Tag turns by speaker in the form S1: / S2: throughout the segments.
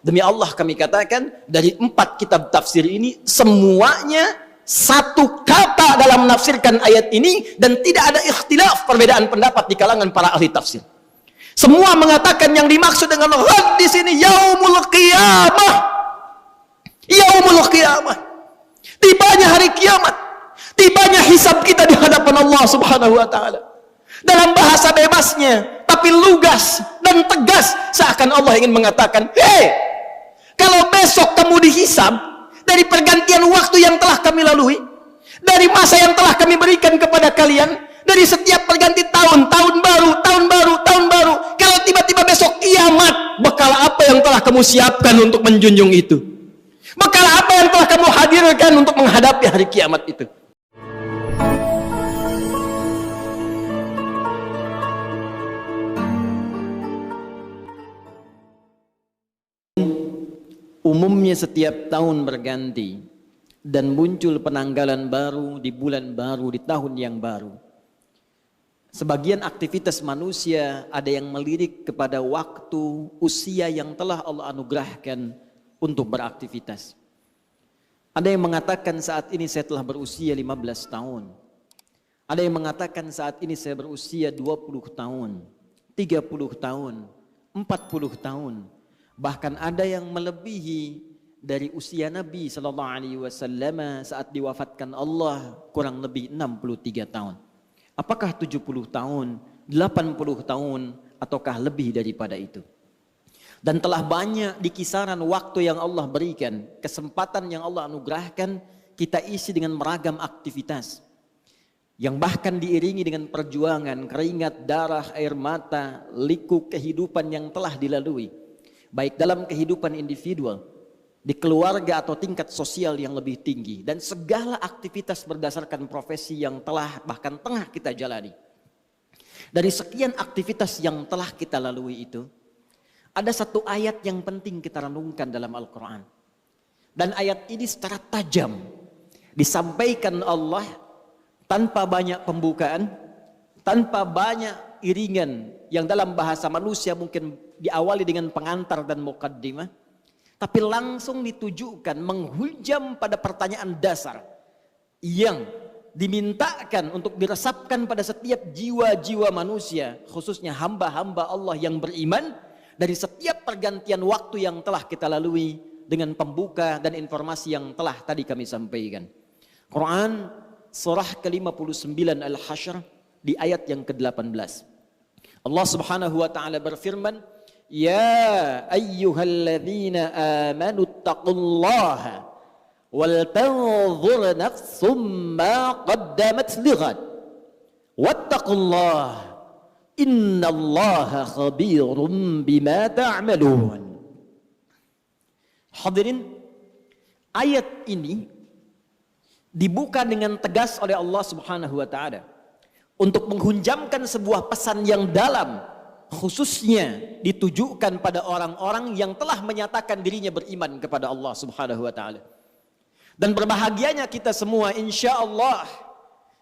S1: Demi Allah kami katakan, dari 4 kitab tafsir ini semuanya satu kata dalam menafsirkan ayat ini, dan tidak ada ikhtilaf, perbedaan pendapat di kalangan para ahli tafsir. Semua mengatakan yang dimaksud dengan ghad di sini yaumul qiyamah. Yaumul qiyamah. Tibanya hari kiamat. Tibanya hisab kita di hadapan Allah Subhanahu wa taala. Dalam bahasa bebasnya, tapi lugas dan tegas, seakan Allah ingin mengatakan, "Hei, kalau besok kamu dihisab dari pergantian waktu yang telah kami lalui, dari masa yang telah kami berikan kepada kalian, dari setiap perganti tahun, tahun baru, kalau tiba-tiba besok kiamat, bekal apa yang telah kamu siapkan untuk menjunjung itu? Bekal apa yang telah kamu hadirkan untuk menghadapi hari kiamat itu?" Umumnya setiap tahun berganti dan muncul penanggalan baru di bulan baru, di tahun yang baru. Sebagian aktivitas manusia ada yang melirik kepada waktu usia yang telah Allah anugerahkan untuk beraktivitas. Ada yang mengatakan saat ini saya telah berusia 15 tahun. Ada yang mengatakan saat ini saya berusia 20 tahun, 30 tahun, 40 tahun. Bahkan ada yang melebihi dari usia Nabi sallallahu alaihi wasallam saat diwafatkan Allah, kurang lebih 63 tahun. Apakah 70 tahun, 80 tahun, ataukah lebih daripada itu? Dan telah banyak di kisaran waktu yang Allah berikan, kesempatan yang Allah anugerahkan, kita isi dengan beragam aktivitas yang bahkan diiringi dengan perjuangan, keringat, darah, air mata, liku kehidupan yang telah dilalui, baik dalam kehidupan individual, di keluarga atau tingkat sosial yang lebih tinggi, dan segala aktivitas berdasarkan profesi yang telah bahkan tengah kita jalani. Dari sekian aktivitas yang telah kita lalui itu, ada satu ayat yang penting kita renungkan dalam Al-Quran. Dan ayat ini secara tajam disampaikan Allah tanpa banyak pembukaan, tanpa banyak iringan yang dalam bahasa manusia mungkin diawali dengan pengantar dan muqaddimah, tapi langsung ditujukan menghujam pada pertanyaan dasar yang dimintakan untuk diresapkan pada setiap jiwa-jiwa manusia, khususnya hamba-hamba Allah yang beriman, dari setiap pergantian waktu yang telah kita lalui, dengan pembuka dan informasi yang telah tadi kami sampaikan. Quran surah ke-59 Al-Hasyr di ayat yang ke-18. Allah Subhanahu wa taala berfirman, "Ya ayyuhalladzina amanu taqullaha wal tanzur nafsum ma qaddamat lighad wattaqullaha innallaha khabirum bima ta'malun." Hadirin, ayat ini dibuka dengan tegas oleh Allah Subhanahu wa taala untuk menghunjamkan sebuah pesan yang dalam, khususnya ditujukan pada orang-orang yang telah menyatakan dirinya beriman kepada Allah Subhanahu wa taala. Dan berbahagianya kita semua, insya Allah,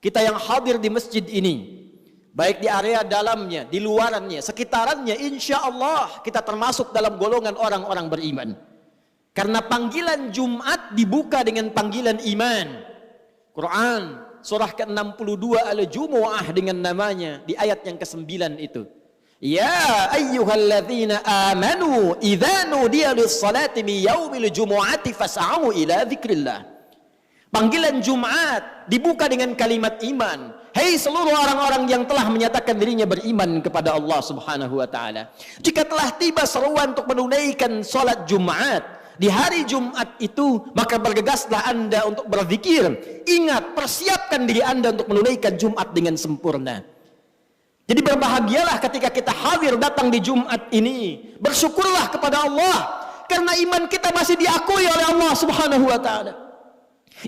S1: kita yang hadir di masjid ini, baik di area dalamnya, di luarannya, sekitarannya, insya Allah kita termasuk dalam golongan orang-orang beriman. Karena panggilan Jumat dibuka dengan panggilan iman. Quran surah ke-62 Al-Jumu'ah dengan namanya di ayat yang ke-9 itu. Ya ayyuhalladzina amanu idza nudiya lis-salati min yaumil jumu'ati fas'au ila dzikrillah. Panggilan Jumat dibuka dengan kalimat iman. Hei seluruh orang-orang yang telah menyatakan dirinya beriman kepada Allah Subhanahu wa taala, jika telah tiba seruan untuk menunaikan salat Jumat di hari Jumat itu, maka bergegaslah Anda untuk berzikir. Ingat, persiapkan diri Anda untuk menunaikan Jumat dengan sempurna. Jadi berbahagialah ketika kita hadir datang di Jumat ini. Bersyukurlah kepada Allah karena iman kita masih diakui oleh Allah Subhanahu wa taala.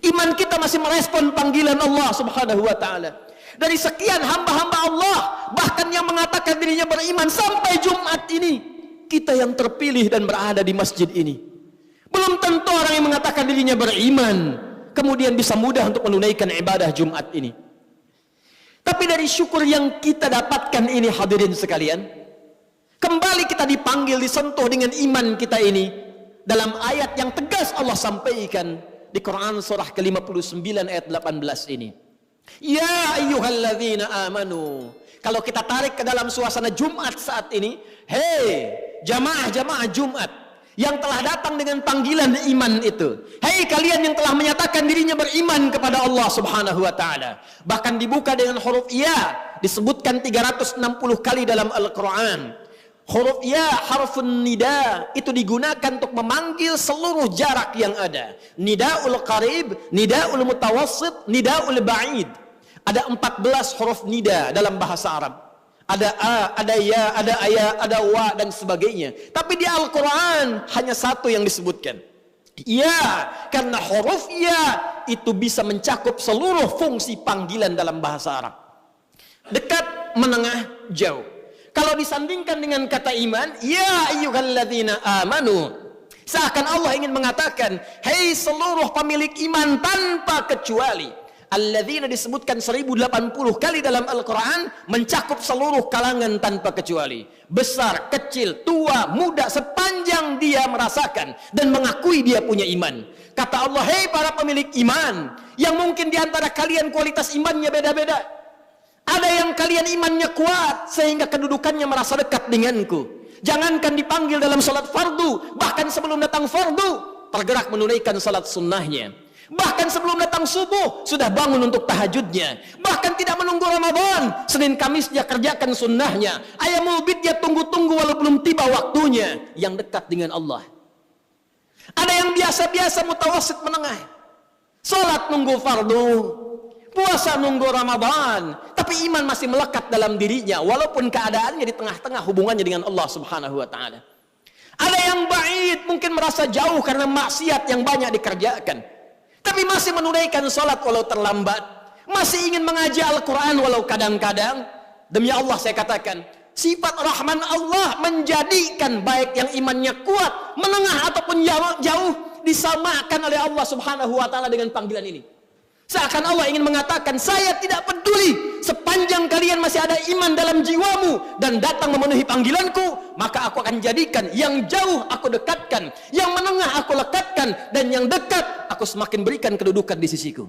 S1: Iman kita masih merespon panggilan Allah Subhanahu wa taala. Dari sekian hamba-hamba Allah, bahkan yang mengatakan dirinya beriman sampai Jumat ini, kita yang terpilih dan berada di masjid ini. Belum tentu orang yang mengatakan dirinya beriman kemudian bisa mudah untuk menunaikan ibadah Jumat ini. Tapi dari syukur yang kita dapatkan ini, hadirin sekalian, Kembali kita dipanggil, disentuh dengan iman kita ini. Dalam ayat yang tegas Allah sampaikan di Quran surah ke-59 ayat 18 ini. Ya ayyuhalladzina amanu. Kalau kita tarik ke dalam suasana Jumat saat ini, hei jamaah-jamaah Jumat yang telah datang dengan panggilan iman itu. Hei kalian yang telah menyatakan dirinya beriman kepada Allah Subhanahu wa taala. Bahkan dibuka dengan huruf ya, disebutkan 360 kali dalam Al-Qur'an. Huruf ya, harfun nida, itu digunakan untuk memanggil seluruh jarak yang ada. Nidaul qarib, nidaul mutawassit, nidaul ba'id. Ada 14 huruf nida dalam bahasa Arab. Ada a, ada ya, ada aya, ada wa dan sebagainya. Tapi di Al-Quran hanya satu yang disebutkan. Ya, karena huruf ya itu bisa mencakup seluruh fungsi panggilan dalam bahasa Arab. Dekat, menengah, jauh. Kalau disandingkan dengan kata iman, ya ayyuhalladzina amanu, seakan Allah ingin mengatakan, hei seluruh pemilik iman tanpa kecuali. Alladzina disebutkan 1080 kali dalam Al-Quran, mencakup seluruh kalangan tanpa kecuali. Besar, kecil, tua, muda, sepanjang dia merasakan dan mengakui dia punya iman. Kata Allah, hei para pemilik iman, yang mungkin diantara kalian kualitas imannya beda-beda. Ada yang kalian imannya kuat sehingga kedudukannya merasa dekat denganku. Jangankan dipanggil dalam salat fardu, bahkan sebelum datang fardu tergerak menunaikan salat sunnahnya. Bahkan sebelum datang subuh sudah bangun untuk tahajudnya. Bahkan tidak menunggu Ramadan, Senin Kamis dia kerjakan sunnahnya. Ayamul bid dia tunggu-tunggu walau belum tiba waktunya, yang dekat dengan Allah. Ada yang biasa-biasa mutawasit menengah, salat nunggu fardu, puasa nunggu Ramadan, tapi iman masih melekat dalam dirinya walaupun keadaannya di tengah-tengah hubungannya dengan Allah Subhanahu wa taala. Ada yang ba'id, mungkin merasa jauh karena maksiat yang banyak dikerjakan, tapi masih menunaikan salat walau terlambat, masih ingin mengaji Al-Quran walau kadang-kadang. Demi Allah saya katakan, sifat Rahman Allah menjadikan baik yang imannya kuat, menengah ataupun jauh disamakan oleh Allah Subhanahu wa taala dengan panggilan ini. Seakan Allah ingin mengatakan, saya tidak peduli sepanjang kalian masih ada iman dalam jiwamu dan datang memenuhi panggilanku, maka aku akan jadikan yang jauh aku dekatkan, yang menengah aku lekatkan, dan yang dekat aku semakin berikan kedudukan di sisiku.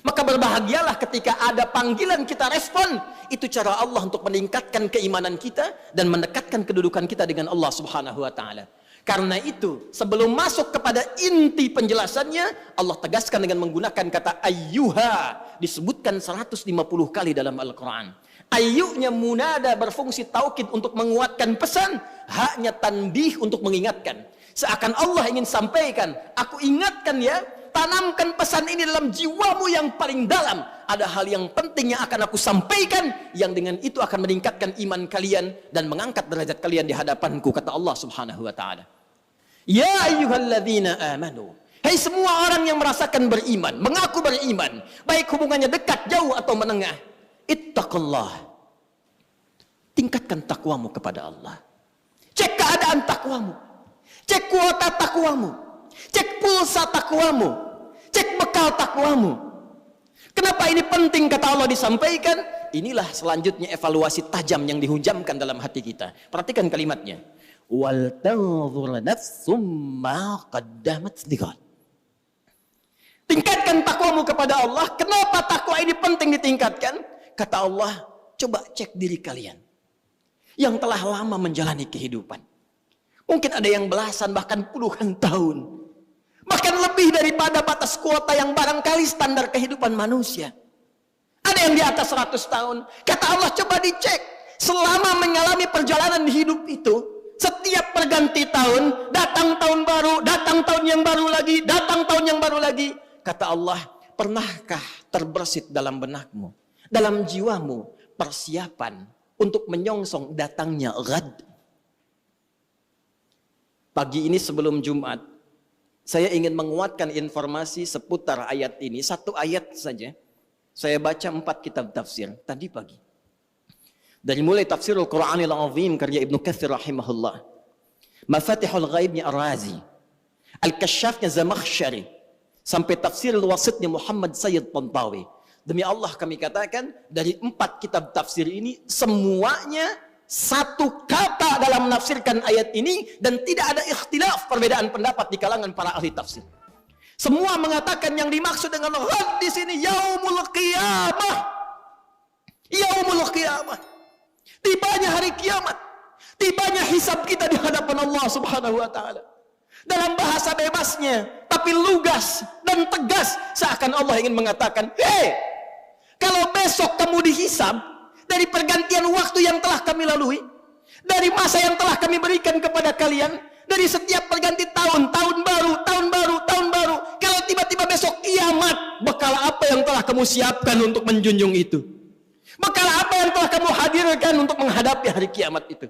S1: Maka berbahagialah ketika ada panggilan kita respon. Itu cara Allah untuk meningkatkan keimanan kita dan mendekatkan kedudukan kita dengan Allah Subhanahu wa taala. Karena itu, sebelum masuk kepada inti penjelasannya, Allah tegaskan dengan menggunakan kata ayyuha, disebutkan 150 kali dalam Al-Quran. Ayyunya munada berfungsi taukid untuk menguatkan pesan, haknya tanbih untuk mengingatkan. Seakan Allah ingin sampaikan, aku ingatkan ya, tanamkan pesan ini dalam jiwamu yang paling dalam. Ada hal yang penting yang akan aku sampaikan, yang dengan itu akan meningkatkan iman kalian dan mengangkat derajat kalian di hadapanku, kata Allah Subhanahu wa taala. Ya ayyuhalladzina amanu, hai semua orang yang merasakan beriman, mengaku beriman, baik hubungannya dekat, jauh atau menengah, ittaqullah, tingkatkan takwamu kepada Allah. Cek keadaan takwamu, cek kuota takwamu, cek pulsa takwamu, cek bekal takwamu. Kenapa ini penting kata Allah disampaikan? Inilah selanjutnya evaluasi tajam yang dihujamkan dalam hati kita. Perhatikan kalimatnya. Wal tanzur nafsum ma qaddamat lighad. Tingkatkan takwamu kepada Allah. Kenapa takwa ini penting ditingkatkan? Kata Allah, coba cek diri kalian yang telah lama menjalani kehidupan. Mungkin ada yang belasan bahkan puluhan tahun, bahkan lebih daripada batas kuota yang barangkali standar kehidupan manusia. Ada yang di atas 100 tahun. Kata Allah, coba dicek selama mengalami perjalanan hidup itu. Setiap perganti tahun, datang tahun baru, datang tahun yang baru lagi, datang tahun yang baru lagi. Kata Allah, pernahkah terbersit dalam benakmu, dalam jiwamu, persiapan untuk menyongsong datangnya ghad? Pagi ini sebelum Jumat, saya ingin menguatkan informasi seputar ayat ini. Satu ayat saja. Saya baca 4 kitab tafsir tadi pagi. Dari mulai tafsirul Quranil Azim karya Ibnu Katsir rahimahullah, Mafatihul Ghaibnya Ar-Razi, Al-Kasyafnya Zamakhsyari, sampai tafsirul Wasitnya Muhammad Sayyid Tantawi. Demi Allah kami katakan, dari 4 kitab tafsir ini semuanya satu kata dalam menafsirkan ayat ini dan tidak ada ikhtilaf, perbedaan pendapat di kalangan para ahli tafsir. Semua mengatakan yang dimaksud dengan ghad di sini yaumul qiyamah. Yaumul qiyamah. Tibanya hari kiamat. Tibanya hisab kita di hadapan Allah Subhanahu wa taala. Dalam bahasa bebasnya, tapi lugas dan tegas, seakan Allah ingin mengatakan, "Hei, kalau besok kamu dihisab dari pergantian waktu yang telah kami lalui, dari masa yang telah kami berikan kepada kalian, dari setiap perganti tahun, tahun baru, kalau tiba-tiba besok kiamat, bekal apa yang telah kamu siapkan untuk menjunjung itu? Bekal apa yang telah kamu hadirkan untuk menghadapi hari kiamat itu?"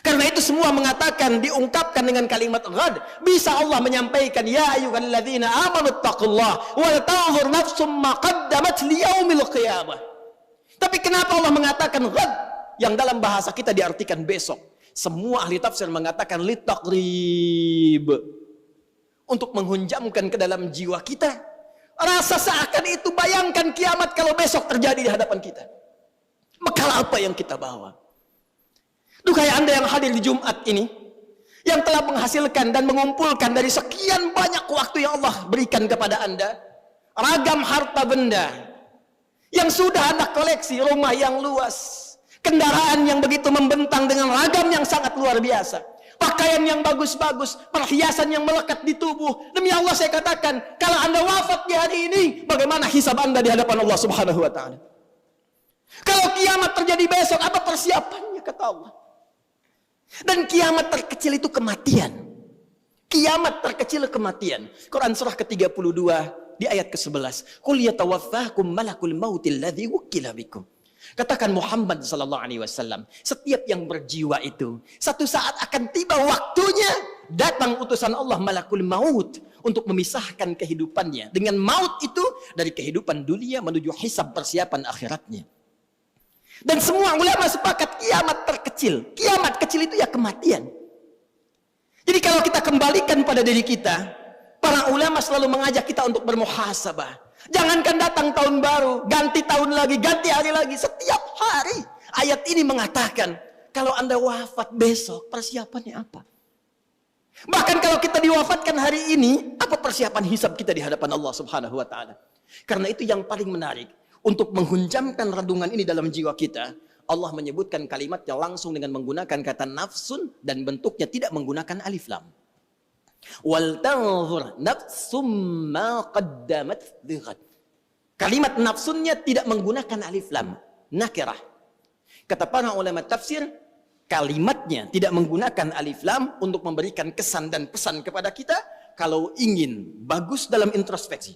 S1: Karena itu semua mengatakan, diungkapkan dengan kalimat ghad. Bisa Allah menyampaikan, ya ayyuhalladzina amanu taqullaha wal tanzur nafsum ma qaddamat liyaumil qiyamah. Tapi kenapa Allah mengatakan ghad yang dalam bahasa kita diartikan besok? Semua ahli tafsir mengatakan litaqrib, untuk menghunjamkan ke dalam jiwa kita rasa seakan itu, bayangkan kiamat kalau besok terjadi di hadapan kita. Bekal apa yang kita bawa? Duhai Anda yang hadir di Jumat ini, yang telah menghasilkan dan mengumpulkan dari sekian banyak waktu yang Allah berikan kepada Anda, ragam harta benda, yang sudah Anda koleksi, rumah yang luas, kendaraan yang begitu membentang dengan ragam yang sangat luar biasa, pakaian yang bagus-bagus, perhiasan yang melekat di tubuh. Demi Allah saya katakan, kalau Anda wafat di hari ini, bagaimana hisab Anda di hadapan Allah Subhanahu wa taala? Kalau kiamat terjadi besok, apa persiapannya, kata Allah? Dan kiamat terkecil itu kematian. Kiamat terkecil kematian. Quran surah ke-32 di ayat ke-11. Qul yatawaffakum malakul mautil ladzi wukkila bikum. Katakan Muhammad sallallahu alaihi wasallam, setiap yang berjiwa itu satu saat akan tiba waktunya, datang utusan Allah malakul maut untuk memisahkan kehidupannya dengan maut itu dari kehidupan dunia menuju hisab, persiapan akhiratnya. Dan semua ulama sepakat kiamat terkecil. Kiamat kecil itu ya kematian. Jadi kalau kita kembalikan pada diri kita, para ulama selalu mengajak kita untuk bermuhasabah. Jangankan datang tahun baru, ganti tahun lagi, ganti hari lagi, setiap hari. Ayat ini mengatakan, kalau Anda wafat besok, persiapannya apa? Bahkan kalau kita diwafatkan hari ini, apa persiapan hisab kita di hadapan Allah Subhanahu wa taala? Karena itu yang paling menarik, untuk menghunjamkan renungan ini dalam jiwa kita, Allah menyebutkan kalimatnya langsung dengan menggunakan kata nafsun dan bentuknya tidak menggunakan alif lam. Wal tanzur nafsum ma qaddamat lighad. Kalimat nafsunnya tidak menggunakan alif lam, nakirah. Kata para ulama tafsir, kalimatnya tidak menggunakan alif lam untuk memberikan kesan dan pesan kepada kita kalau ingin bagus dalam introspeksi.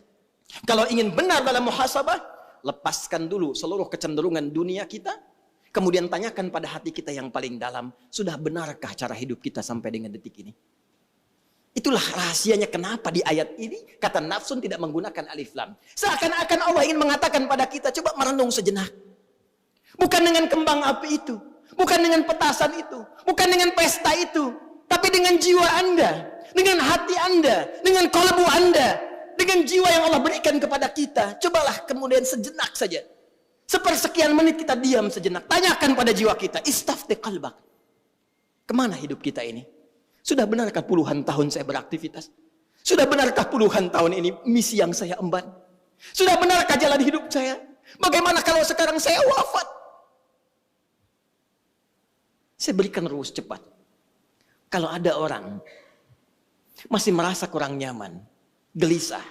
S1: Kalau ingin benar dalam muhasabah, lepaskan dulu seluruh kecenderungan dunia kita, kemudian tanyakan pada hati kita yang paling dalam, sudah benarkah cara hidup kita sampai dengan detik ini? Itulah rahasianya kenapa di ayat ini kata nafsun tidak menggunakan alif lam. Seakan-akan Allah ingin mengatakan pada kita, coba merenung sejenak. Bukan dengan kembang api itu, bukan dengan petasan itu, bukan dengan pesta itu, tapi dengan jiwa Anda, dengan hati Anda, dengan kolbu Anda, dengan jiwa yang Allah berikan kepada kita. Cobalah kemudian sejenak saja, sepersekian menit kita diam sejenak, tanyakan pada jiwa kita, istafti qalbak, kemana hidup kita ini? Sudah benarkah puluhan tahun saya beraktivitas? Sudah benarkah puluhan tahun ini misi yang saya emban? Sudah benarkah jalan hidup saya? Bagaimana kalau sekarang saya wafat? Saya berikan rumus cepat. Kalau ada orang masih merasa kurang nyaman, gelisah,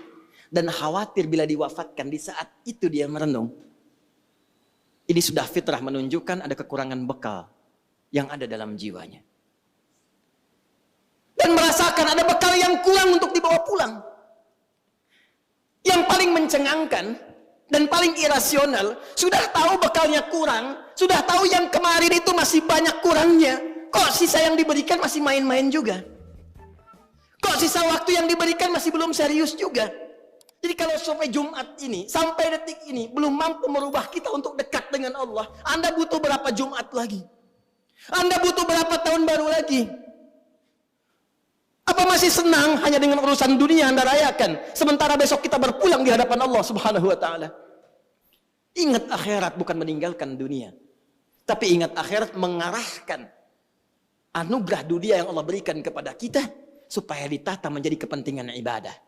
S1: dan khawatir bila diwafatkan, di saat itu dia merenung, ini sudah fitrah menunjukkan ada kekurangan bekal yang ada dalam jiwanya. Dan merasakan ada bekal yang kurang untuk dibawa pulang. Yang paling mencengangkan dan paling irasional, sudah tahu bekalnya kurang, sudah tahu yang kemarin itu masih banyak kurangnya, kok sisa yang diberikan masih main-main juga? Kok sisa waktu yang diberikan masih belum serius juga? Jadi kalau sampai Jumat ini, sampai detik ini, belum mampu merubah kita untuk dekat dengan Allah, Anda butuh berapa Jumat lagi? Anda butuh berapa tahun baru lagi? Apa masih senang hanya dengan urusan dunia Anda rayakan, sementara besok kita berpulang di hadapan Allah Subhanahu wa taala? Ingat akhirat, bukan meninggalkan dunia. Tapi ingat, akhirat mengarahkan anugerah dunia yang Allah berikan kepada kita supaya ditata menjadi kepentingan ibadah.